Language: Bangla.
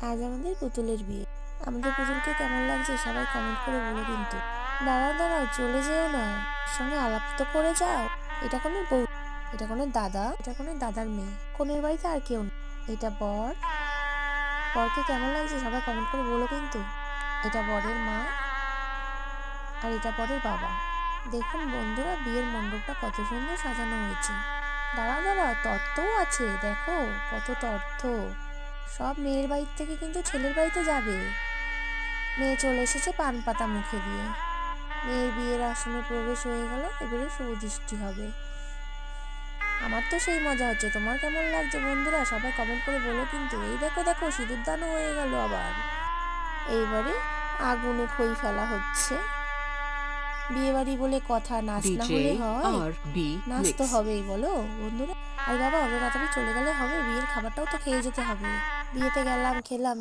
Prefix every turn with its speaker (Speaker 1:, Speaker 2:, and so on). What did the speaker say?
Speaker 1: আজ আমাদের পুতুলের বিয়ে। আমাদের পুতুলকে কেমন লাগছে সবাই কমেন্ট করে বলো কিন্তু। দাঁড়াও দাঁড়াও, চলে যেও না, সঙ্গে আলাপ তো করে যাও। এটা কোনো বউ, এটা কোনো দাদা, এটা কোনো দাদার মেয়ে, কোনের বাড়িতে আর কেউ না। এটা বর। বরকে কেমন লাগছে সবাই কমেন্ট করে বলো কিন্তু। এটা বরের মা, আর এটা বরের বাবা। দেখুন বন্ধুরা, বিয়ের মণ্ডপটা কত সুন্দর সাজানো হয়েছে। দাঁড়াও দাঁড়াও, তত্ত্বও আছে, দেখো কত তথ্য। সব মেয়ের বাড়ি থেকে কিন্তু ছেলের বাড়িতে যাবে। মেয়ে চলে এসেছে পান পাতা মুখে দিয়ে। মেয়ের বিয়ের আসনে প্রবেশ হয়ে গেল, এবারে শুভদৃষ্টি হবে। আমার তো সেই মজা হচ্ছে, তোমার কেমন লাগছে বন্ধুরা সবাই কমেন্ট করে বলো কিন্তু। এই দেখো দেখো, সিঁদুর দানও হয়ে গেল আবার। এইবারে আগুনে খই ফেলা হচ্ছে। বিয়ে বাড়ি বলে কথা, নাচ না হলে হয়? নাচ তো হবেই বলো বন্ধুরা। আর বাবা অত তাড়াতাড়ি চলে গেলে হবে? বিয়ের খাবারটাও তো খেয়ে যেতে হবে। বিয়েতে গেলাম, খেলাম,